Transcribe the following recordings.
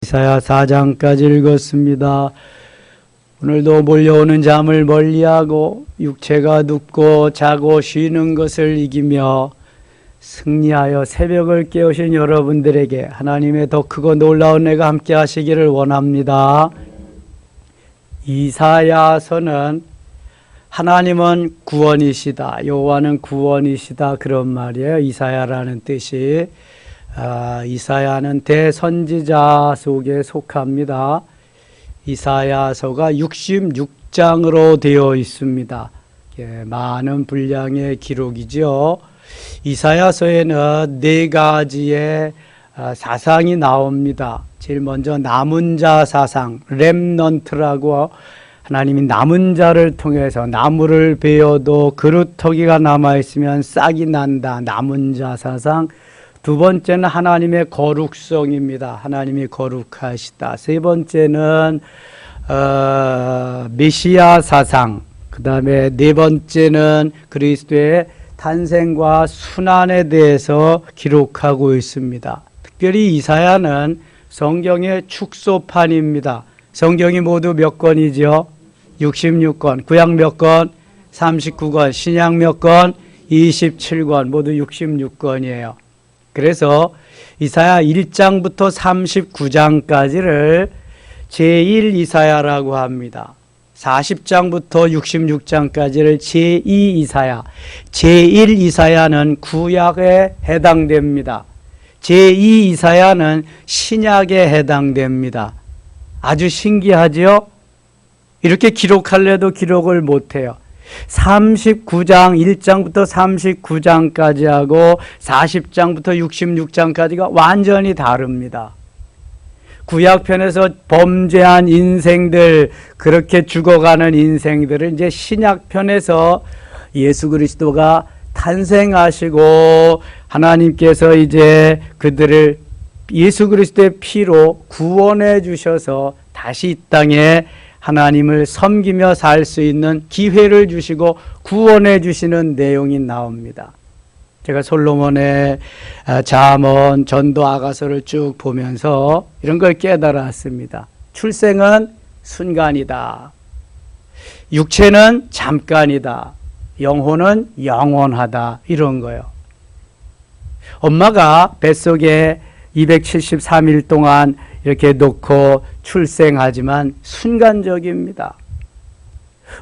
이사야 4장까지 읽었습니다. 오늘도 몰려오는 잠을 멀리하고 육체가 눕고 자고 쉬는 것을 이기며 승리하여 새벽을 깨우신 여러분들에게 하나님의 더 크고 놀라운 은혜가 함께 하시기를 원합니다. 이사야서는 하나님은 구원이시다, 여호와는 구원이시다, 그런 말이에요. 이사야라는 뜻이. 이사야는 대선지자 속에 속합니다. 이사야서가 66장으로 되어 있습니다. 많은 분량의 기록이죠. 이사야서에는 네 가지의 사상이 나옵니다. 제일 먼저 남은 자 사상, 렘넌트라고, 하나님이 남은 자를 통해서 나무를 베어도 그루터기가 남아있으면 싹이 난다, 남은 자 사상. 두 번째는 하나님의 거룩성입니다. 하나님이 거룩하시다. 세 번째는 메시아 사상. 그 다음에 네 번째는 그리스도의 탄생과 순환에 대해서 기록하고 있습니다. 특별히 이사야는 성경의 축소판입니다. 성경이 모두 몇 권이죠? 66권. 구약 몇 권? 39권. 신약 몇 권? 27권. 모두 66권이에요. 그래서 이사야 1장부터 39장까지를 제1 이사야라고 합니다. 40장부터 66장까지를 제2 이사야. 제1 이사야는 구약에 해당됩니다. 제2 이사야는 신약에 해당됩니다. 아주 신기하죠? 이렇게 기록할래도 기록을 못해요. 39장 1장부터 39장까지 하고 40장부터 66장까지가 완전히 다릅니다. 구약편에서 범죄한 인생들, 그렇게 죽어가는 인생들을 이제 신약편에서 예수 그리스도가 탄생하시고 하나님께서 이제 그들을 예수 그리스도의 피로 구원해 주셔서 다시 이 땅에 하나님을 섬기며 살 수 있는 기회를 주시고 구원해 주시는 내용이 나옵니다. 제가 솔로몬의 잠언, 전도, 아가서를 쭉 보면서 이런 걸 깨달았습니다. 출생은 순간이다. 육체는 잠깐이다. 영혼은 영원하다. 이런 거요. 엄마가 뱃속에 273일 동안 이렇게 놓고 출생하지만 순간적입니다.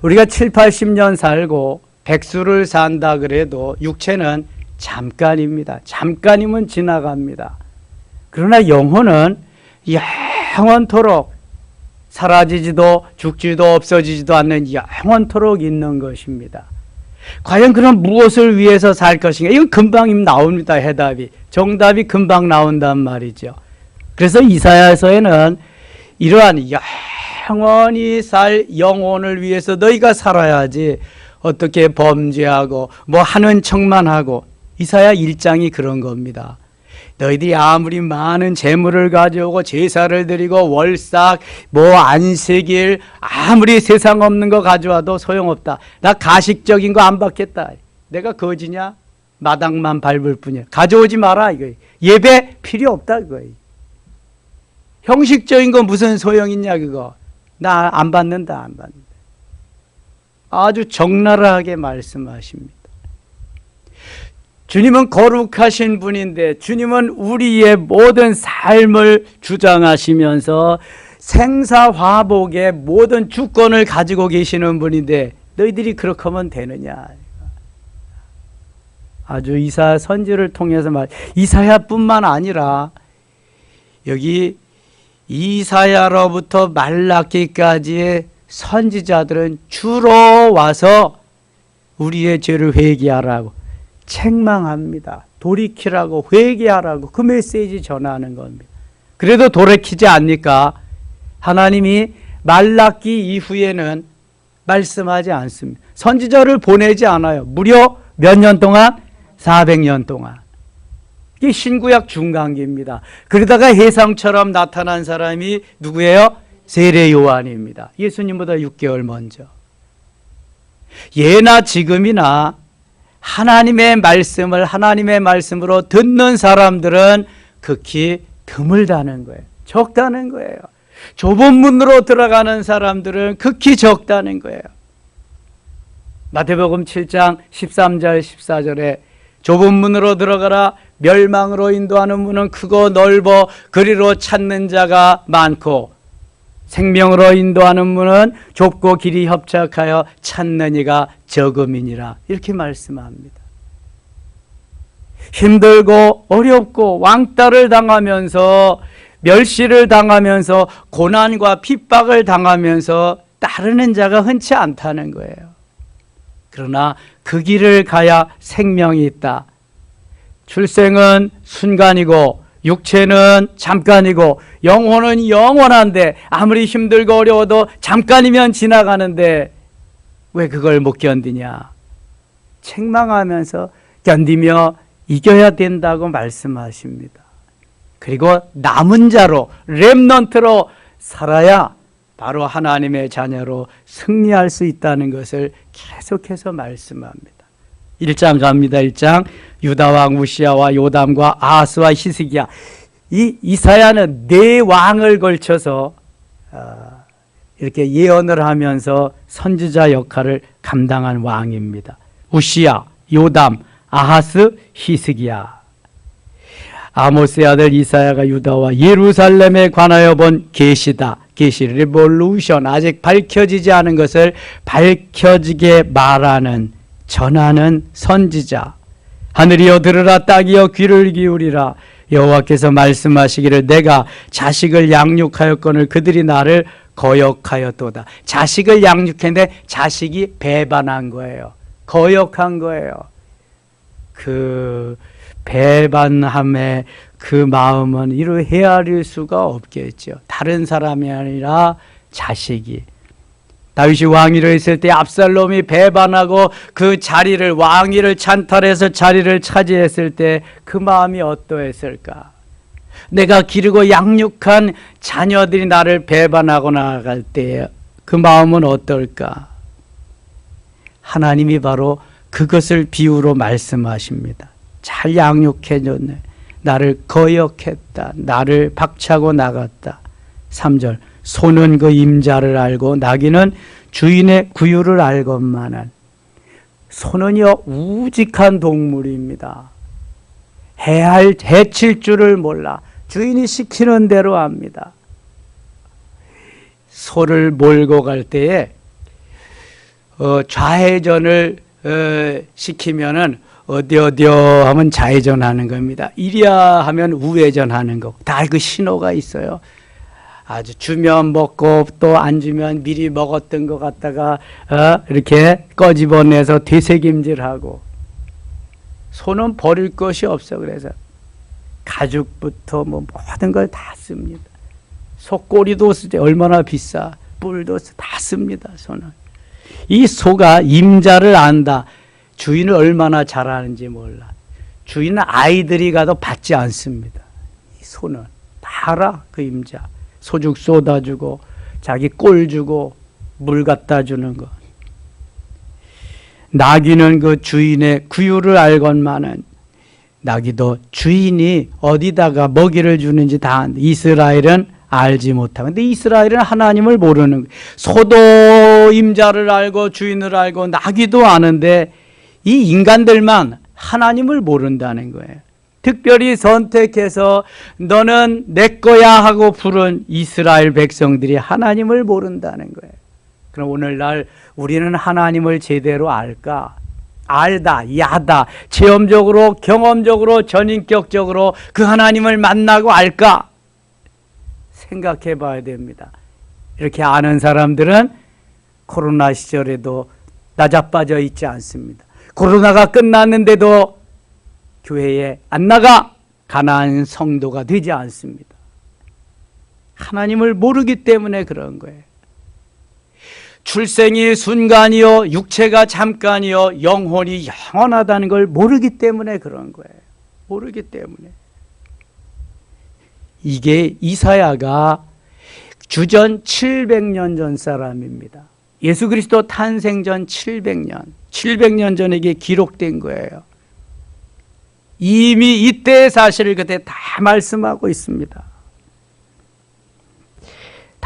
우리가 7, 80년 살고 백수를 산다 그래도 육체는 잠깐입니다. 잠깐이면 지나갑니다. 그러나 영혼은 영원토록 사라지지도 죽지도 없어지지도 않는 영원토록 있는 것입니다. 과연 그럼 무엇을 위해서 살 것인가? 이건 금방 나옵니다. 해답이. 정답이 금방 나온단 말이죠. 그래서 이사야서에는 이러한 영원히 살 영혼을 위해서 너희가 살아야지 어떻게 범죄하고 뭐 하는 척만 하고, 이사야 1장이 그런 겁니다. 너희들이 아무리 많은 재물을 가져오고 제사를 드리고 월삭 뭐 안식일 아무리 세상 없는 거 가져와도 소용없다. 나 가식적인 거 안 받겠다. 내가 거지냐? 마당만 밟을 뿐이야. 가져오지 마라 이거. 예배 필요 없다 그거. 형식적인 거 무슨 소용 있냐 그거. 나 안 받는다, 안 받는다. 아주 적나라하게 말씀하십니다. 주님은 거룩하신 분인데, 주님은 우리의 모든 삶을 주장하시면서 생사화복의 모든 주권을 가지고 계시는 분인데 너희들이 그렇게 하면 되느냐. 아주 이사야 선지를 통해서 이사야뿐만 아니라 여기 이사야로부터 말라기까지의 선지자들은 주로 와서 우리의 죄를 회개하라고 책망합니다. 돌이키라고, 회개하라고 그 메시지 전하는 겁니다. 그래도 돌이키지 않으니까 하나님이 말라기 이후에는 말씀하지 않습니다. 선지자를 보내지 않아요. 무려 몇 년 동안? 400년 동안. 이게 신구약 중간기입니다. 그러다가 해상처럼 나타난 사람이 누구예요? 세례 요한입니다. 예수님보다 6개월 먼저. 예나 지금이나 하나님의 말씀을 하나님의 말씀으로 듣는 사람들은 극히 드물다는 거예요. 적다는 거예요. 좁은 문으로 들어가는 사람들은 극히 적다는 거예요. 마태복음 7장 13절 14절에 좁은 문으로 들어가라. 멸망으로 인도하는 문은 크고 넓어 그리로 찾는 자가 많고 생명으로 인도하는 문은 좁고 길이 협착하여 찾는 이가 적음이니라. 이렇게 말씀합니다. 힘들고 어렵고 왕따를 당하면서 멸시를 당하면서 고난과 핍박을 당하면서 따르는 자가 흔치 않다는 거예요. 그러나 그 길을 가야 생명이 있다. 출생은 순간이고 육체는 잠깐이고 영혼은 영원한데 아무리 힘들고 어려워도 잠깐이면 지나가는데 왜 그걸 못 견디냐? 책망하면서 견디며 이겨야 된다고 말씀하십니다. 그리고 남은 자로 렘넌트로 살아야 바로 하나님의 자녀로 승리할 수 있다는 것을 계속해서 말씀합니다. 1장 갑니다. 1장 유다왕 우시야와 요담과 아하스와 히스기야. 이 이사야는 네 왕을 걸쳐서 이렇게 예언을 하면서 선지자 역할을 감당한 왕입니다. 우시야, 요담, 아하스, 히스기야. 아모스의 아들 이사야가 유다와 예루살렘에 관하여 본 계시다. 계시 리볼루션, 아직 밝혀지지 않은 것을 밝혀지게 말하는, 전하는 선지자. 하늘이여 들으라, 땅이여 귀를 기울이라. 여호와께서 말씀하시기를 내가 자식을 양육하였거늘 그들이 나를 거역하였도다. 자식을 양육했는데 자식이 배반한 거예요. 거역한 거예요. 그 배반함의 그 마음은 이루 헤아릴 수가 없겠죠. 다른 사람이 아니라 자식이. 다윗이 왕위로 있을 때 압살롬이 배반하고 그 자리를, 왕위를 찬탈해서 자리를 차지했을 때 그 마음이 어떠했을까? 내가 기르고 양육한 자녀들이 나를 배반하고 나갈 때 그 마음은 어떨까? 하나님이 바로 그것을 비유로 말씀하십니다. 잘 양육해줬네. 나를 거역했다. 나를 박차고 나갔다. 3절 소는 그 임자를 알고 나귀는 주인의 구유를 알건만한. 소는요 우직한 동물입니다. 해칠 줄을 몰라. 주인이 시키는 대로 합니다. 소를 몰고 갈 때에 좌회전을 시키면은 어디요 하면 좌회전하는 겁니다. 이리야 하면 우회전하는 거. 다 그 신호가 있어요. 아주 주면 먹고 또 안 주면 미리 먹었던 것 갖다가 이렇게 꺼집어내서 되새김질하고. 소는 버릴 것이 없어. 그래서 가죽부터 뭐 모든 걸 다 씁니다. 소 꼬리도 쓰지. 얼마나 비싸. 뿔도 다 씁니다. 소는. 이 소가 임자를 안다. 주인을 얼마나 잘하는지 몰라. 주인은 아이들이 가도 받지 않습니다. 이 소는 다 알아. 그 임자. 소죽 쏟아주고 자기 꼴 주고 물 갖다 주는 것. 나귀는 그 주인의 구유를 알건만은. 나귀도 주인이 어디다가 먹이를 주는지 다 아는데 이스라엘은 알지 못하고. 근데 이스라엘은 하나님을 모르는 거예요. 소도 임자를 알고 주인을 알고 나귀도 아는데 이 인간들만 하나님을 모른다는 거예요. 특별히 선택해서 너는 내 거야 하고 부른 이스라엘 백성들이 하나님을 모른다는 거예요. 그럼 오늘날 우리는 하나님을 제대로 알까? 알다, 야다, 체험적으로, 경험적으로, 전인격적으로 그 하나님을 만나고 알까? 생각해 봐야 됩니다. 이렇게 아는 사람들은 코로나 시절에도 나자빠져 있지 않습니다. 코로나가 끝났는데도 교회에 안 나가 가난한 성도가 되지 않습니다. 하나님을 모르기 때문에 그런 거예요. 출생이 순간이요, 육체가 잠깐이요, 영혼이 영원하다는 걸 모르기 때문에 그런 거예요. 모르기 때문에. 이게 이사야가 주전 700년 전 사람입니다. 예수 그리스도 탄생 전 700년 전에 이게 기록된 거예요. 이미 이때의 사실을 그때 다 말씀하고 있습니다.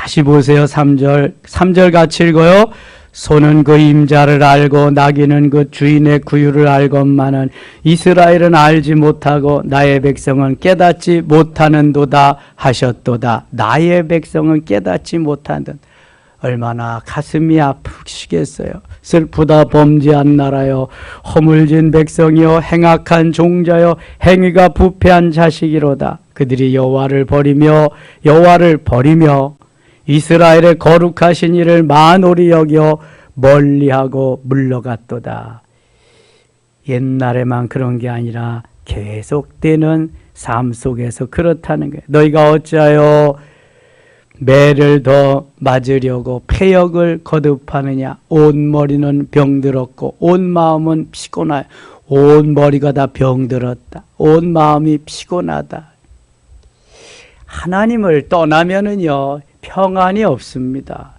다시 보세요. 3절. 3절 같이 읽어요. 소는 그 임자를 알고 나귀는 그 주인의 구유를 알건만은 이스라엘은 알지 못하고 나의 백성은 깨닫지 못하는도다 하셨도다. 나의 백성은 깨닫지 못하는. 얼마나 가슴이 아프시겠어요. 슬프다 범죄한 나라여, 허물진 백성이여, 행악한 종자여, 행위가 부패한 자식이로다. 그들이 여호와를 버리며 이스라엘의 거룩하신 이를 만홀히 여겨 멀리하고 물러갔도다. 옛날에만 그런 게 아니라 계속되는 삶 속에서 그렇다는 거예요. 너희가 어찌하여 매를 더 맞으려고 패역을 거듭하느냐. 온 머리는 병들었고 온 마음은 피곤하여. 온 머리가 다 병들었다. 온 마음이 피곤하다. 하나님을 떠나면은요 평안이 없습니다.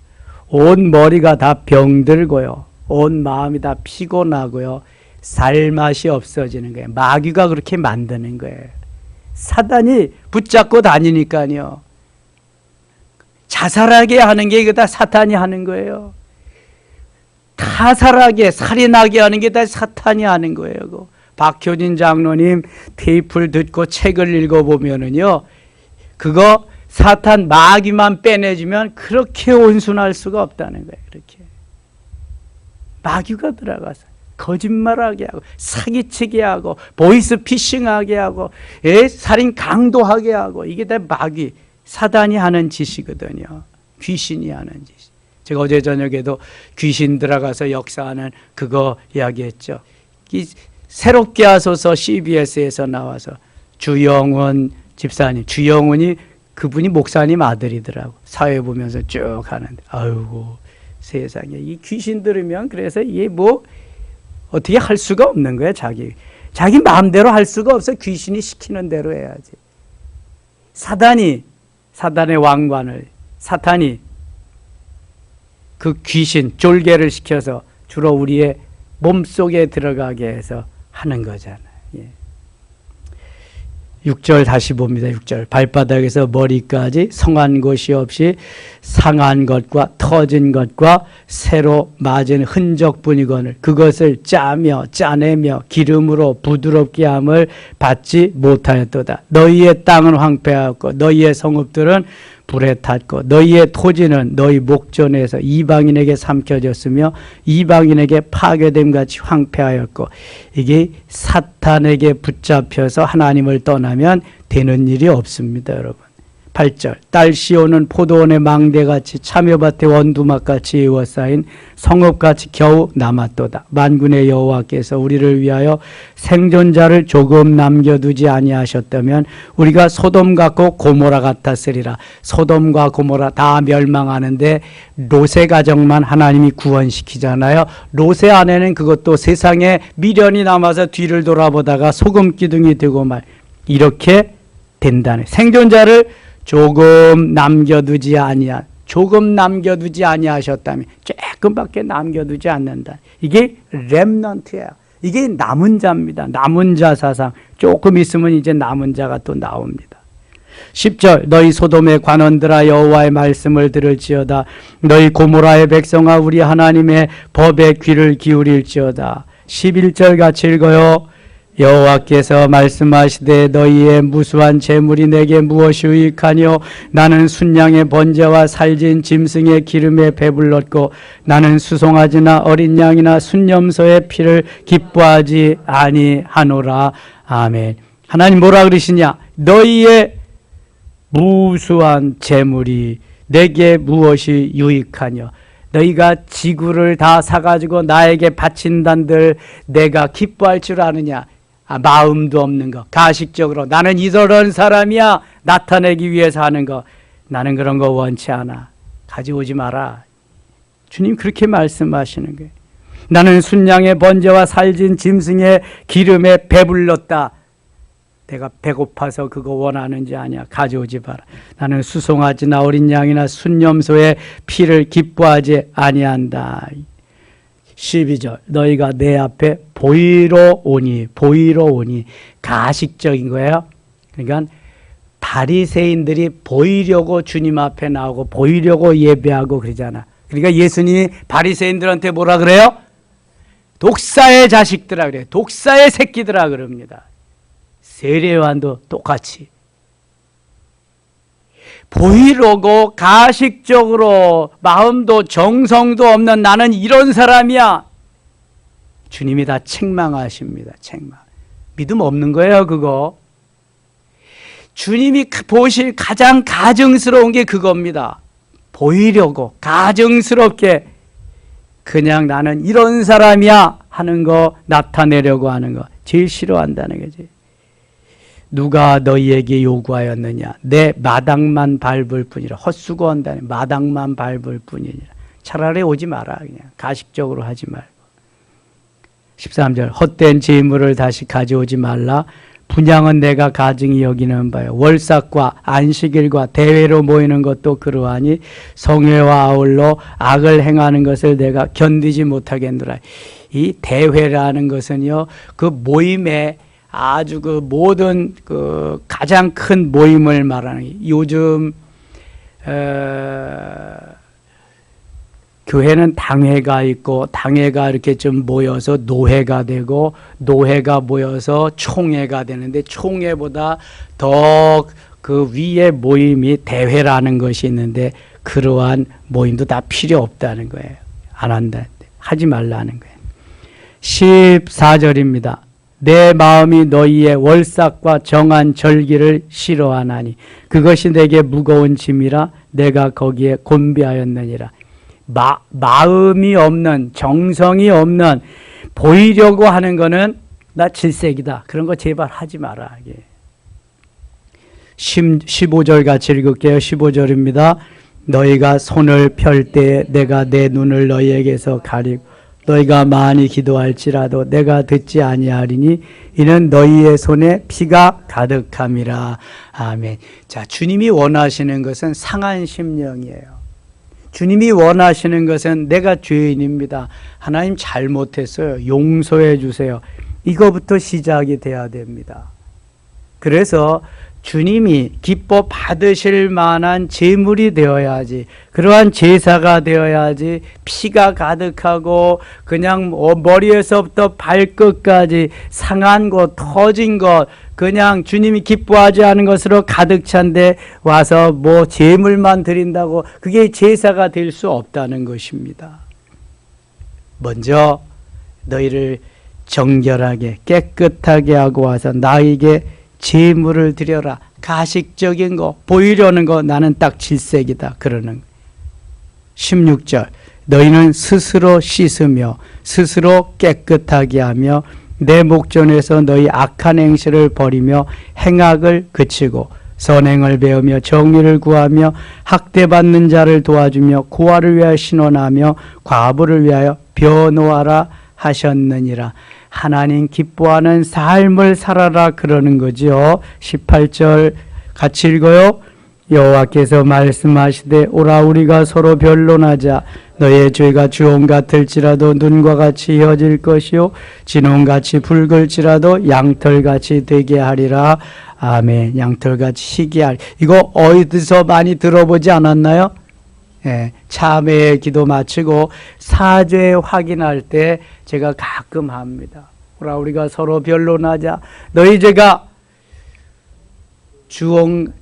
온 머리가 다 병들고요, 온 마음이 다 피곤하고요, 살맛이 없어지는 거예요. 마귀가 그렇게 만드는 거예요. 사단이 붙잡고 다니니까요. 자살하게 하는 게 이거 다 사탄이 하는 거예요. 타살하게, 살인하게 하는 게 다 사탄이 하는 거예요. 박효진 장로님 테이프를 듣고 책을 읽어보면은요, 그거 사탄 마귀만 빼내주면 그렇게 온순할 수가 없다는 거예요. 그렇게 마귀가 들어가서 거짓말하게 하고 사기치게 하고 보이스피싱하게 하고 살인 강도하게 하고, 이게 다 마귀 사단이 하는 짓이거든요. 귀신이 하는 짓. 제가 어제 저녁에도 귀신 들어가서 역사하는 그거 이야기했죠. 새롭게 하소서 CBS에서 나와서 주영훈 집사님, 주영훈이 그분이 목사님 아들이더라고. 사회 보면서 쭉 하는데, 아이고 세상에, 이 귀신 들으면 그래서 이게 뭐 어떻게 할 수가 없는 거야. 자기 마음대로 할 수가 없어. 귀신이 시키는 대로 해야지. 사단의 왕관을, 사탄이 그 귀신 쫄개를 시켜서 주로 우리의 몸속에 들어가게 해서 하는 거잖아요. 6절 다시 봅니다. 6절. 발바닥에서 머리까지 성한 곳이 없이 상한 것과 터진 것과 새로 맞은 흔적뿐이거늘 그것을 짜며 짜내며 기름으로 부드럽게 함을 받지 못하였도다. 너희의 땅은 황폐하였고 너희의 성읍들은 불에 탔고 너희의 토지는 너희 목전에서 이방인에게 삼켜졌으며 이방인에게 파괴됨 같이 황폐하였고, 이게 사탄에게 붙잡혀서 하나님을 떠나면 되는 일이 없습니다. 여러분. 8절. 딸 시온은 포도원의 망대같이 참여밭의 원두막같이 에워싸인 성읍같이 겨우 남았도다. 만군의 여호와께서 우리를 위하여 생존자를 조금 남겨두지 아니하셨다면 우리가 소돔 같고 고모라 같았으리라. 소돔과 고모라 다 멸망하는데 롯의 가정만 하나님이 구원시키잖아요. 롯의 아내는 그것도 세상에 미련이 남아서 뒤를 돌아보다가 소금 기둥이 되고 말, 이렇게 된다네. 생존자를 조금 남겨두지 아니하셨다면 조금밖에 남겨두지 않는다. 이게 렘넌트야. 이게 남은 자입니다. 남은 자 사상. 조금 있으면 이제 남은 자가 또 나옵니다. 10절. 너희 소돔의 관원들아 여호와의 말씀을 들을지어다. 너희 고모라의 백성아 우리 하나님의 법에 귀를 기울일지어다. 11절 같이 읽어요. 여호와께서 말씀하시되 너희의 무수한 재물이 내게 무엇이 유익하뇨? 나는 순양의 번제와 살진 짐승의 기름에 배불렀고 나는 수송아지나 어린 양이나 순념소의 피를 기뻐하지 아니하노라. 아멘. 하나님 뭐라 그러시냐? 너희의 무수한 재물이 내게 무엇이 유익하뇨? 너희가 지구를 다 사가지고 나에게 바친단들 내가 기뻐할 줄 아느냐? 마음도 없는 거, 가식적으로 나는 이런 사람이야 나타내기 위해서 하는 거, 나는 그런 거 원치 않아. 가져오지 마라. 주님 그렇게 말씀하시는 거예요. 나는 순양의 번제와 살진 짐승의 기름에 배불렀다. 내가 배고파서 그거 원하는지 아니야. 가져오지 마라. 나는 수송아지나 어린 양이나 순념소의 피를 기뻐하지 아니한다. 12절. 너희가 내 앞에 보이러 오니 가식적인 거예요. 그러니까 바리새인들이 보이려고 주님 앞에 나오고 보이려고 예배하고 그러잖아. 그러니까 예수님이 바리새인들한테 뭐라 그래요? 독사의 자식들아 그래요. 독사의 새끼들아 그럽니다. 세례요한도 똑같이 보이려고 가식적으로 마음도 정성도 없는 나는 이런 사람이야. 주님이 다 책망하십니다. 책망. 믿음 없는 거예요, 그거. 주님이 보실 가장 가증스러운 게 그겁니다. 보이려고 가증스럽게 그냥 나는 이런 사람이야 하는 거 나타내려고 하는 거 제일 싫어한다는 거지. 누가 너희에게 요구하였느냐? 내 마당만 밟을 뿐이라. 헛수고한다는 마당만 밟을 뿐이니라. 차라리 오지 마라. 그냥 가식적으로 하지 말고. 13절 헛된 재물을 다시 가져오지 말라. 분양은 내가 가증히 여기는 바요. 월삭과 안식일과 대회로 모이는 것도 그러하니 성회와 아울러 악을 행하는 것을 내가 견디지 못하겠노라. 이 대회라는 것은요, 그 모임에 아주 그 모든 그 가장 큰 모임을 말하는, 요즘 교회는 당회가 있고 당회가 이렇게 좀 모여서 노회가 되고 노회가 모여서 총회가 되는데 총회보다 더 그 위에 모임이 대회라는 것이 있는데 그러한 모임도 다 필요 없다는 거예요. 안 한다. 하지 말라는 거예요. 14절입니다. 내 마음이 너희의 월삭과 정한 절기를 싫어하나니 그것이 내게 무거운 짐이라 내가 거기에 곤비하였느니라. 마음이 없는, 정성이 없는, 보이려고 하는 거는 나 질색이다. 그런 거 제발 하지 마라. 15절 같이 읽을게요. 15절입니다. 너희가 손을 펼 때 내가 내 눈을 너희에게서 가리고 너희가 많이 기도할지라도 내가 듣지 아니하리니 이는 너희의 손에 피가 가득함이라. 아멘. 자, 주님이 원하시는 것은 상한 심령이에요. 주님이 원하시는 것은 내가 죄인입니다. 하나님 잘못했어요. 용서해 주세요. 이거부터 시작이 돼야 됩니다. 그래서 주님이 기뻐 받으실 만한 제물이 되어야지, 그러한 제사가 되어야지, 피가 가득하고 그냥 머리에서부터 발끝까지 상한 것, 터진 것, 그냥 주님이 기뻐하지 않은 것으로 가득 찬데 와서 뭐 제물만 드린다고 그게 제사가 될 수 없다는 것입니다. 먼저 너희를 정결하게 깨끗하게 하고 와서 나에게 제물을 드려라. 가식적인 거, 보이려는 거 나는 딱 질색이다. 그러는 16절 너희는 스스로 씻으며 스스로 깨끗하게 하며 내 목전에서 너희 악한 행실을 버리며 행악을 그치고 선행을 배우며 정의를 구하며 학대받는 자를 도와주며 고아를 위하여 신원하며 과부를 위하여 변호하라 하셨느니라. 하나님 기뻐하는 삶을 살아라 그러는 거죠. 18절 같이 읽어요. 여호와께서 말씀하시되 오라 우리가 서로 변론하자. 너의 죄가 주홍 같을지라도 눈과 같이 휘어질 것이요 진홍같이 붉을지라도 양털같이 되게 하리라. 아멘. 양털같이 희게 하리. 이거 어디서 많이 들어보지 않았나요? 예, 참회의 기도 마치고 사죄 확인할 때 제가 가끔 합니다. 오라 우리가 서로 변론하자. 너희 죄가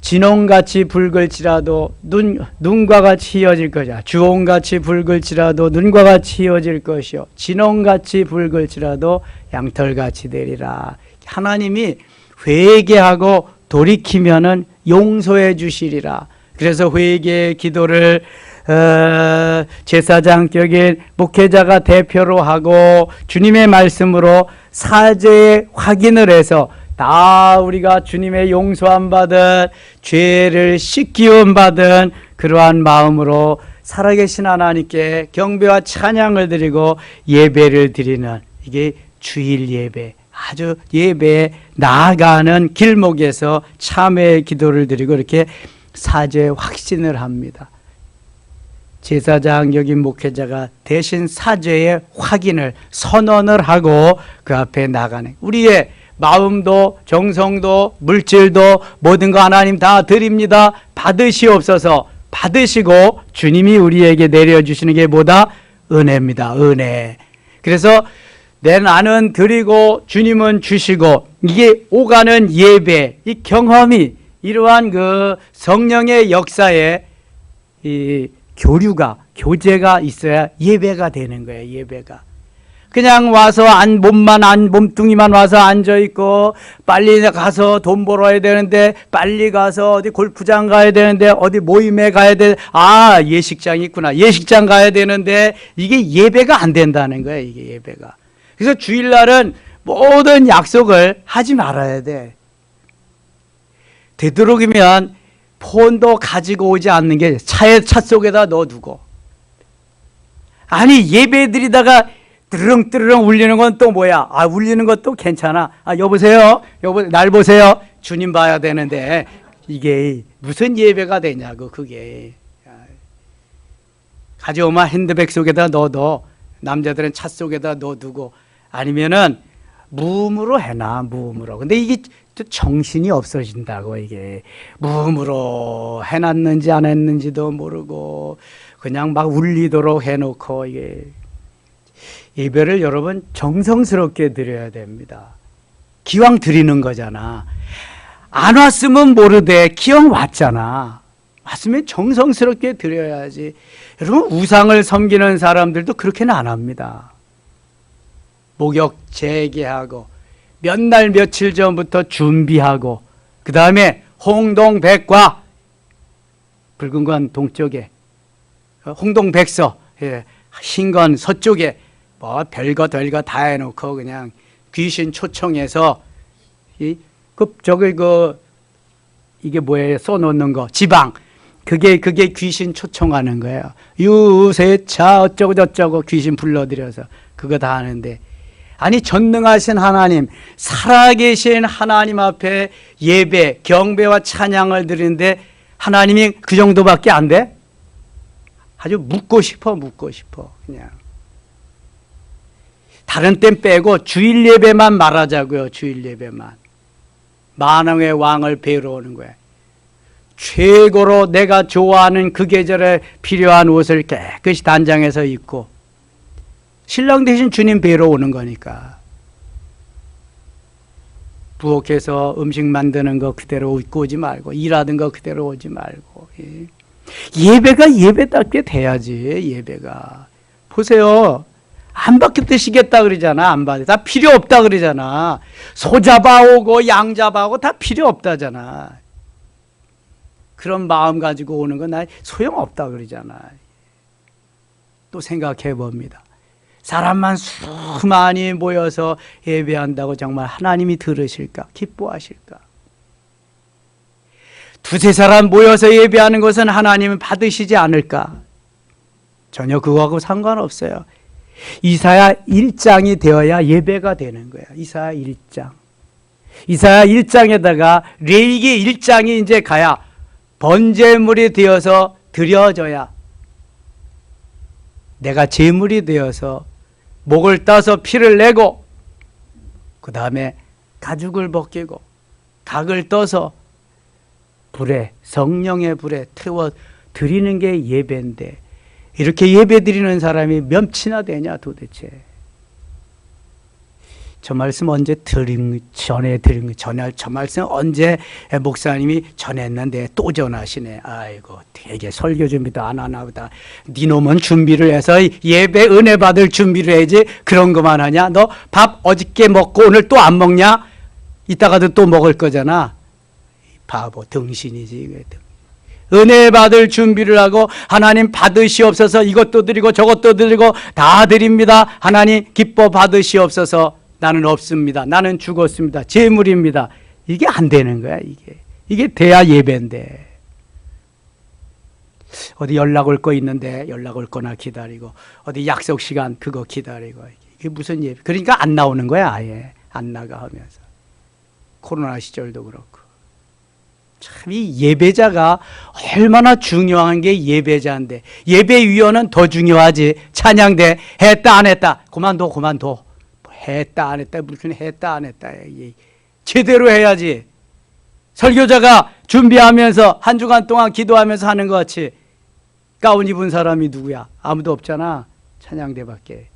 진홍같이 붉을지라도 눈과 같이 휘어질 것이야. 주홍같이 붉을지라도 눈과 같이 휘어질 것이요 진홍같이 붉을지라도 양털같이 되리라. 하나님이 회개하고 돌이키면은 용서해 주시리라. 그래서 회개의 기도를 제사장격인 목회자가 대표로 하고 주님의 말씀으로 사죄의 확인을 해서 다 우리가 주님의 용서함 받은 죄를 씻기움 받은 그러한 마음으로 살아계신 하나님께 경배와 찬양을 드리고 예배를 드리는 이게 주일 예배, 아주 예배에 나아가는 길목에서 참회의 기도를 드리고 이렇게 사죄의 확신을 합니다. 제사장역인 목회자가 대신 사죄의 확인을 선언을 하고 그 앞에 나가는 우리의 마음도 정성도 물질도 모든 거 하나님 다 드립니다. 받으시옵소서. 받으시고 주님이 우리에게 내려주시는 게 뭐다? 은혜입니다. 은혜. 그래서 내 나는 드리고 주님은 주시고, 이게 오가는 예배, 이 경험이 이러한 그 성령의 역사에 이 교제가 있어야 예배가 되는 거예요. 예배가. 그냥 와서 몸뚱이만 와서 앉아 있고, 빨리 가서 돈 벌어야 되는데, 빨리 가서 어디 골프장 가야 되는데, 어디 모임에 가야 돼. 아, 예식장이 있구나. 예식장 가야 되는데, 이게 예배가 안 된다는 거예요. 이게 예배가. 그래서 주일날은 모든 약속을 하지 말아야 돼. 되도록이면 폰도 가지고 오지 않는 게 차 속에다 넣어두고. 아니, 예배 드리다가 드르렁드르렁 울리는 건 또 뭐야? 아, 울리는 것도 괜찮아. 아, 여보세요? 날 보세요? 주님 봐야 되는데, 이게 무슨 예배가 되냐고, 그게. 가져오면 핸드백 속에다 넣어둬. 남자들은 차 속에다 넣어두고. 아니면은, 무음으로 해놔, 무음으로. 근데 이게 또 정신이 없어진다고, 이게. 무음으로 해놨는지 안 했는지도 모르고, 그냥 막 울리도록 해놓고, 이게. 예배를 여러분 정성스럽게 드려야 됩니다. 기왕 드리는 거잖아. 안 왔으면 모르되 기왕 왔잖아. 왔으면 정성스럽게 드려야지. 여러분, 우상을 섬기는 사람들도 그렇게는 안 합니다. 목욕 재개하고 몇 날 며칠 전부터 준비하고, 그 다음에 홍동백과, 붉은 건 동쪽에, 홍동백서, 흰 건 서쪽에, 뭐 별거 덜거 다 해놓고 그냥 귀신 초청해서 이게 뭐예요? 써놓는 거 지방, 그게 귀신 초청하는 거예요. 유세차 어쩌고 저쩌고 귀신 불러들여서 그거 다 하는데, 아니, 전능하신 하나님, 살아계신 하나님 앞에 예배, 경배와 찬양을 드리는데 하나님이 그 정도밖에 안 돼? 아주 묻고 싶어 그냥. 다른 땐 빼고 주일 예배만 말하자고요. 주일 예배만. 만왕의 왕을 뵈러 오는 거예요. 최고로 내가 좋아하는 그 계절에 필요한 옷을 깨끗이 단장해서 입고, 신랑 대신 주님 뵈러 오는 거니까. 부엌에서 음식 만드는 거 그대로 입고 오지 말고, 일하는 거 그대로 오지 말고. 예배가 예배답게 돼야지. 예배가. 보세요. 안 받겠다시겠다 그러잖아. 안 받아. 다 필요 없다 그러잖아. 소 잡아오고 양 잡아오고 다 필요 없다잖아. 그런 마음 가지고 오는 건 나 소용없다 그러잖아. 또 생각해 봅니다. 사람만 수많이 모여서 예배한다고 정말 하나님이 들으실까? 기뻐하실까? 두세 사람 모여서 예배하는 것은 하나님은 받으시지 않을까? 전혀 그거하고 상관없어요. 이사야 1장이 되어야 예배가 되는 거예요. 이사야 1장. 이사야 1장에다가 레위기 1장이 이제 가야 번제물이 되어서 드려져야, 내가 제물이 되어서 목을 따서 피를 내고, 그 다음에 가죽을 벗기고 닭을 떠서 불에, 성령의 불에 태워 드리는 게 예배인데, 이렇게 예배 드리는 사람이 몇이나 되냐 도대체. 저 말씀 언제 저 말씀 언제 목사님이 전했는데 또 전하시네. 아이고, 되게 설교 준비도 안 하나 보다. 네 놈은 준비를 해서 예배 은혜 받을 준비를 해야지 그런 것만 하냐? 너 밥 어저께 먹고 오늘 또 안 먹냐? 이따가도 또 먹을 거잖아. 바보, 등신이지. 은혜 받을 준비를 하고, 하나님 받으시옵소서, 이것도 드리고 저것도 드리고 다 드립니다. 하나님 기뻐 받으시옵소서. 나는 없습니다. 나는 죽었습니다. 재물입니다. 이게 안 되는 거야. 이게 돼야 예배인데. 어디 연락 올 거 있는데 연락 올 거나 기다리고, 어디 약속 시간 그거 기다리고, 이게 무슨 예배? 그러니까 안 나오는 거야. 아예 안 나가 하면서. 코로나 시절도 그렇고. 참, 이 예배자가 얼마나 중요한 게 예배자인데, 예배위원은 더 중요하지. 찬양대 했다 안 했다 그만둬. 뭐 했다 안 했다 무슨 했다 안 했다 제대로 해야지. 설교자가 준비하면서 한 주간 동안 기도하면서 하는 것 같이 가운 입은 사람이 누구야? 아무도 없잖아. 찬양대밖에.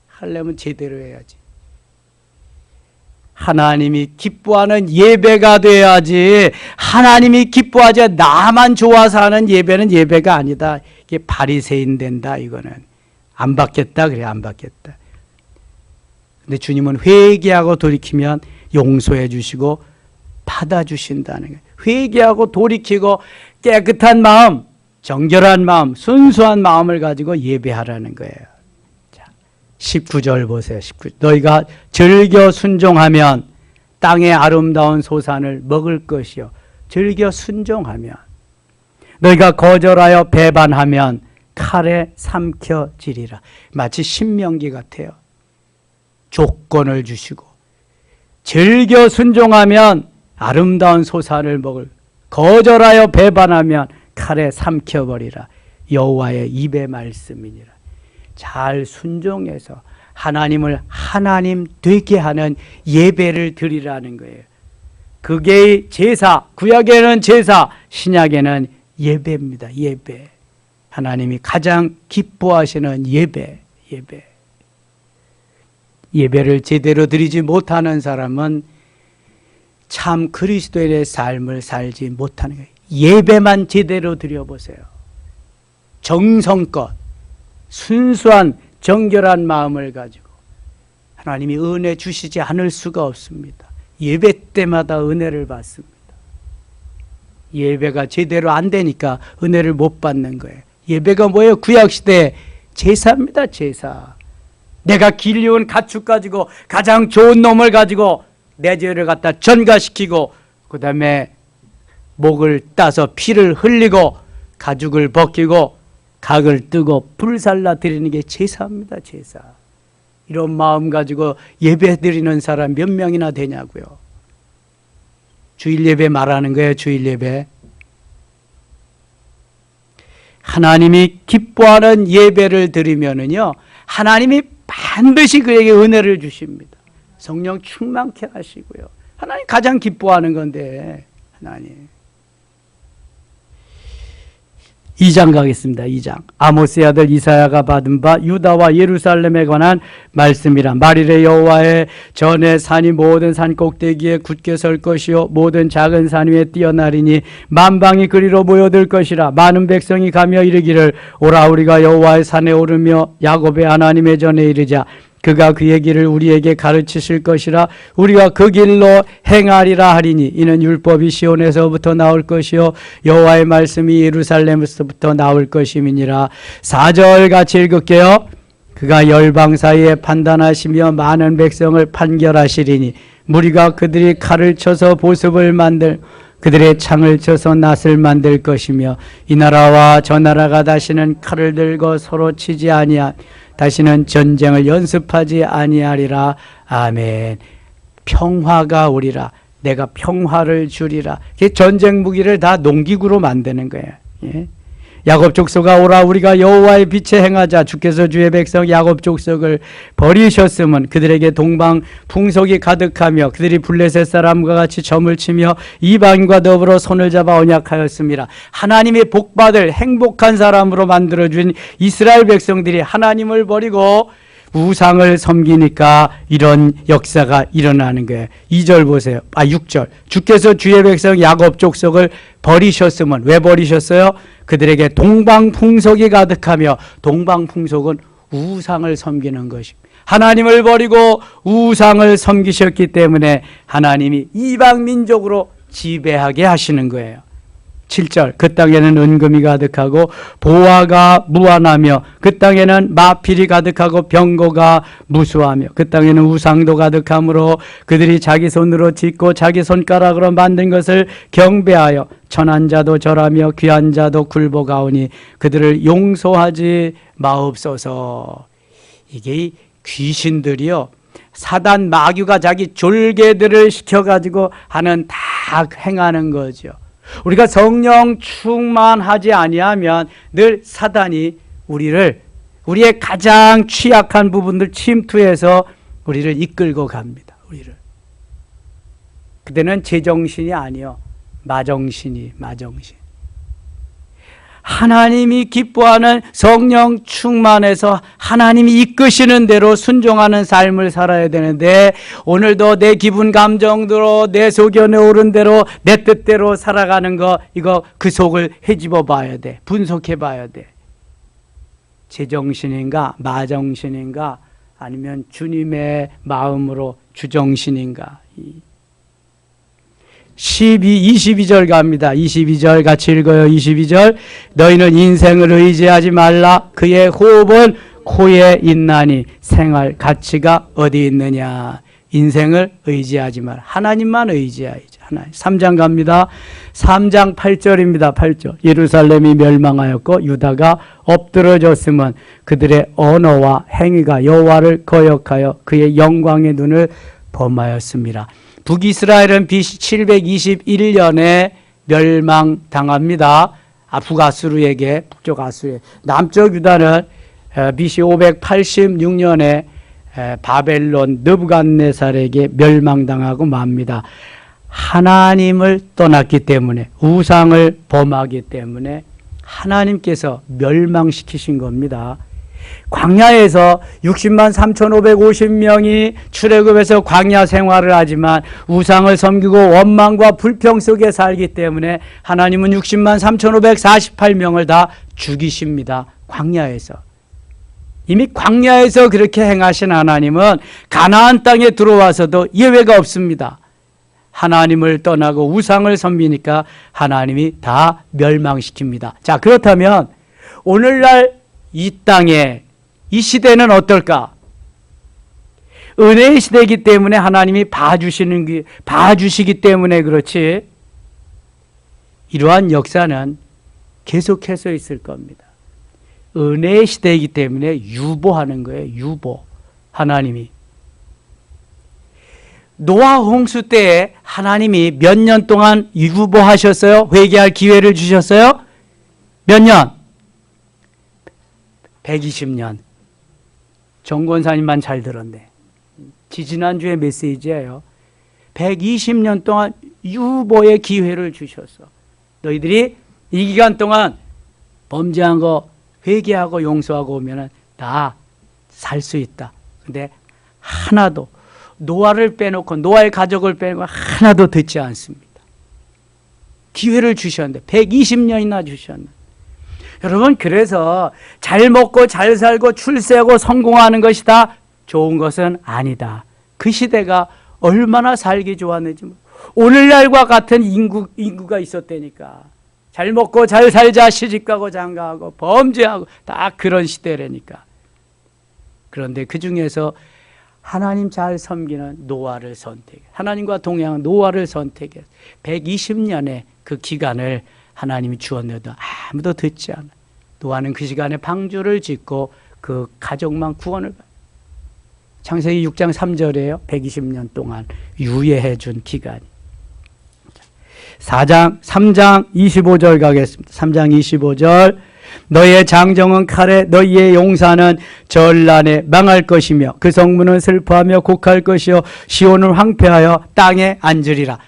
하려면 제대로 해야지. 하나님이 기뻐하는 예배가 돼야지. 하나님이 기뻐하지 나만 좋아서 하는 예배는 예배가 아니다. 이게 바리새인 된다. 이거는 안 받겠다. 그래 안 받겠다. 근데 주님은 회개하고 돌이키면 용서해 주시고 받아주신다는 거예요. 회개하고 돌이키고 깨끗한 마음, 정결한 마음, 순수한 마음을 가지고 예배하라는 거예요. 자, 19절 보세요. 19절. 너희가 즐겨 순종하면 땅의 아름다운 소산을 먹을 것이요. 즐겨 순종하면. 너희가 거절하여 배반하면 칼에 삼켜지리라. 마치 신명기 같아요. 조건을 주시고 즐겨 순종하면 아름다운 소산을 먹을, 거절하여 배반하면 칼에 삼켜버리라. 여호와의 입의 말씀이니라. 잘 순종해서 하나님을 하나님 되게 하는 예배를 드리라는 거예요. 그게 제사, 구약에는 제사, 신약에는 예배입니다. 예배. 하나님이 가장 기뻐하시는 예배. 예배를 제대로 드리지 못하는 사람은 참 그리스도인의 삶을 살지 못하는 거예요. 예배만 제대로 드려보세요. 정성껏 순수한 정결한 마음을 가지고 하나님이 은혜 주시지 않을 수가 없습니다. 예배 때마다 은혜를 받습니다. 예배가 제대로 안 되니까 은혜를 못 받는 거예요. 예배가 뭐예요? 구약시대 제사입니다. 제사. 내가 길리운 가축 가지고 가장 좋은 놈을 가지고 내 죄를 갖다 전가시키고 그 다음에 목을 따서 피를 흘리고 가죽을 벗기고 각을 뜨고 불살라 드리는 게 제사입니다. 제사. 이런 마음 가지고 예배 드리는 사람 몇 명이나 되냐고요. 주일 예배 말하는 거예요. 주일 예배. 하나님이 기뻐하는 예배를 드리면은요, 하나님이 반드시 그에게 은혜를 주십니다. 성령 충만케 하시고요. 하나님 가장 기뻐하는 건데, 하나님. 2장 가겠습니다. 2장. 아모스의 아들 이사야가 받은 바 유다와 예루살렘에 관한 말씀이라. 말이래 여호와의 전에 산이 모든 산 꼭대기에 굳게 설 것이요 모든 작은 산 위에 뛰어나리니 만방이 그리로 모여들 것이라. 많은 백성이 가며 이르기를 오라 우리가 여호와의 산에 오르며 야곱의 하나님의 전에 이르자. 그가 그의 길을 우리에게 가르치실 것이라. 우리가 그 길로 행하리라 하리니 이는 율법이 시온에서부터 나올 것이요 여호와의 말씀이 예루살렘에서부터 나올 것임이니라. 4절 같이 읽을게요. 그가 열방 사이에 판단하시며 많은 백성을 판결하시리니 무리가 그들이 칼을 쳐서 보습을 만들 그들의 창을 쳐서 낫을 만들 것이며 이 나라와 저 나라가 다시는 칼을 들고 서로 치지 아니하 다시는 전쟁을 연습하지 아니하리라. 아멘. 평화가 오리라. 내가 평화를 주리라. 전쟁 무기를 다 농기구로 만드는 거예요. 예? 야곱 족속아 오라 우리가 여호와의 빛에 행하자. 주께서 주의 백성 야곱 족속을 버리셨음은 그들에게 동방 풍속이 가득하며 그들이 블레셋 사람과 같이 점을 치며 이방인과 더불어 손을 잡아 언약하였습니다. 하나님의 복받을 행복한 사람으로 만들어준 이스라엘 백성들이 하나님을 버리고 우상을 섬기니까 이런 역사가 일어나는 거예요. 2절 보세요. 6절. 주께서 주의 백성 야곱 족속을 버리셨으면 왜 버리셨어요? 그들에게 동방풍속이 가득하며 동방풍속은 우상을 섬기는 것입니다. 하나님을 버리고 우상을 섬기셨기 때문에 하나님이 이방 민족으로 지배하게 하시는 거예요. 7절. 그 땅에는 은금이 가득하고 보화가 무한하며 그 땅에는 마필이 가득하고 병거가 무수하며 그 땅에는 우상도 가득하므로 그들이 자기 손으로 짓고 자기 손가락으로 만든 것을 경배하여 천한 자도 절하며 귀한 자도 굴복하오니 그들을 용서하지 마옵소서. 이게 귀신들이요, 사단 마귀가 자기 졸개들을 시켜가지고 하는 다 행하는 거죠. 우리가 성령 충만하지 아니하면 늘 사단이 우리의 가장 취약한 부분들 침투해서 우리를 이끌고 갑니다. 우리를. 그때는 제정신이 아니요, 마정신이, 마정신. 하나님이 기뻐하는 성령 충만해서 하나님이 이끄시는 대로 순종하는 삶을 살아야 되는데, 오늘도 내 기분 감정대로, 내 소견에 오른 대로, 내 뜻대로 살아가는 거, 이거 그 속을 헤집어 봐야 돼. 분석해 봐야 돼. 제정신인가, 마정신인가, 아니면 주님의 마음으로 주정신인가. 22절 갑니다. 22절 같이 읽어요. 22절. 너희는 인생을 의지하지 말라. 그의 호흡은 코에 있나니 생활 가치가 어디 있느냐. 인생을 의지하지 말라. 하나님만 의지하야지. 하나님. 3장 갑니다. 3장 8절입니다. 8절. 예루살렘이 멸망하였고 유다가 엎드러졌으면 그들의 언어와 행위가 여호와를 거역하여 그의 영광의 눈을 범하였습니다. 북이스라엘은 BC 721년에 멸망당합니다. 북아수르에게, 북쪽 아수르에. 남쪽 유다는 BC 586년에 바벨론 느부갓네살에게 멸망당하고 맙니다. 하나님을 떠났기 때문에, 우상을 범하기 때문에 하나님께서 멸망시키신 겁니다. 광야에서 60만 3,550명이 출애굽에서 광야 생활을 하지만 우상을 섬기고 원망과 불평 속에 살기 때문에 하나님은 60만 3,548명을 다 죽이십니다. 광야에서. 이미 광야에서 그렇게 행하신 하나님은 가나안 땅에 들어와서도 예외가 없습니다. 하나님을 떠나고 우상을 섬기니까 하나님이 다 멸망시킵니다. 자, 그렇다면 오늘날 이 땅에, 이 시대는 어떨까? 은혜의 시대이기 때문에 하나님이 봐주시기 때문에 그렇지, 이러한 역사는 계속해서 있을 겁니다. 은혜의 시대이기 때문에 유보하는 거예요. 유보. 하나님이. 노아 홍수 때에 하나님이 몇 년 동안 유보하셨어요? 회개할 기회를 주셨어요? 몇 년? 120년. 정권사님만 잘 들었네. 지지난주의 메시지예요. 120년 동안 유보의 기회를 주셨어. 너희들이 이 기간 동안 범죄한 거 회개하고 용서하고 오면 다 살 수 있다. 근데 하나도, 노아를 빼놓고, 노아의 가족을 빼놓고 하나도 듣지 않습니다. 기회를 주셨는데 120년이나 주셨는데. 여러분, 그래서 잘 먹고 잘 살고 출세하고 성공하는 것이 다 좋은 것은 아니다. 그 시대가 얼마나 살기 좋았는지. 오늘날과 같은 인구가 있었다니까. 잘 먹고 잘 살자, 시집가고 장가하고 범죄하고 다 그런 시대라니까. 그런데 그 중에서 하나님 잘 섬기는 노아를 선택해. 하나님과 동행한 노아를 선택해. 120년의 그 기간을 하나님이 주었는데 아무도 듣지 않아. 노아는 그 시간에 방주를 짓고 그 가족만 구원을 받아요. 창세기 6장 3절이에요. 120년 동안 유예해 준 기간이. 3장 25절 가겠습니다. 3장 25절. 너희의 장정은 칼에, 너희의 용사는 전란에 망할 것이며 그 성문은 슬퍼하며 곡할 것이요 시온은 황폐하여 땅에 앉으리라.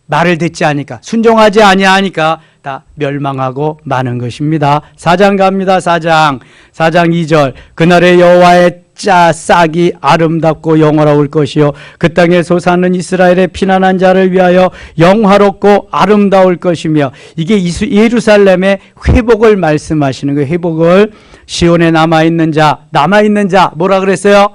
말을 듣지 않으니까, 순종하지 아니하니까 다 멸망하고 마는 것입니다. 4장 갑니다. 4장 2절. 그날의 여호와의 싹이 아름답고 영화로울 것이요 그 땅에 솟아는 이스라엘의 피난한 자를 위하여 영화롭고 아름다울 것이며. 이게 예루살렘의 회복을 말씀하시는 거예요. 회복을. 시온에 남아있는 자 뭐라 그랬어요?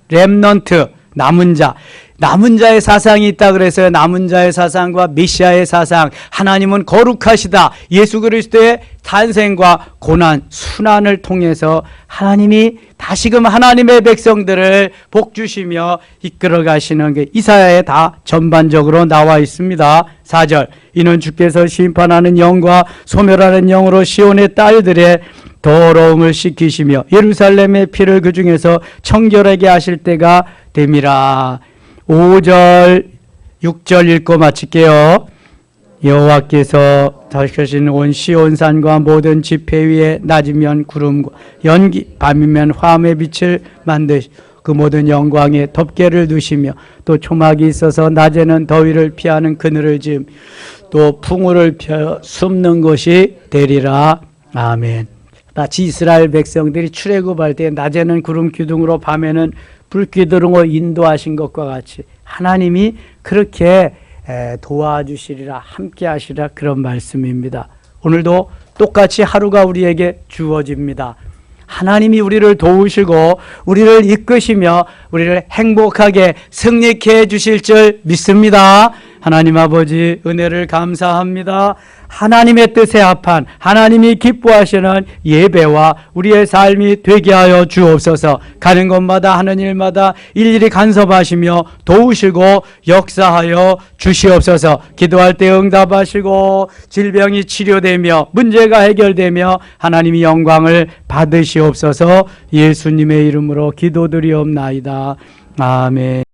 렘넌트, 남은 자. 남은 자의 사상이 있다 그래서요. 남은 자의 사상과 메시아의 사상. 하나님은 거룩하시다. 예수 그리스도의 탄생과 고난, 순환을 통해서 하나님이 다시금 하나님의 백성들을 복주시며 이끌어 가시는 게 이사야에 다 전반적으로 나와 있습니다. 4절. 이는 주께서 심판하는 영과 소멸하는 영으로 시온의 딸들의 더러움을 씻기시며 예루살렘의 피를 그 중에서 청결하게 하실 때가 됨이라. 5절, 6절 읽고 마칠게요. 여호와께서 다시신 온 시온산과 모든 지폐 위에 낮이면 구름과 연기, 밤이면 화음의 빛을 만드시고 그 모든 영광에 덮개를 두시며 또 초막이 있어서 낮에는 더위를 피하는 그늘을 지으며 또 풍우를 펴 숨는 곳이 되리라. 아멘. 마치 이스라엘 백성들이 출애굽할 때 낮에는 구름 기둥으로 밤에는 불 기둥으로 인도하신 것과 같이 하나님이 그렇게 도와주시리라, 함께 하시리라, 그런 말씀입니다. 오늘도 똑같이 하루가 우리에게 주어집니다. 하나님이 우리를 도우시고 우리를 이끄시며 우리를 행복하게 승리케 해주실 줄 믿습니다. 하나님 아버지 은혜를 감사합니다. 하나님의 뜻에 합한 하나님이 기뻐하시는 예배와 우리의 삶이 되게 하여 주옵소서. 가는 곳마다 하는 일마다 일일이 간섭하시며 도우시고 역사하여 주시옵소서. 기도할 때 응답하시고 질병이 치료되며 문제가 해결되며 하나님이 영광을 받으시옵소서. 예수님의 이름으로 기도드리옵나이다. 아멘.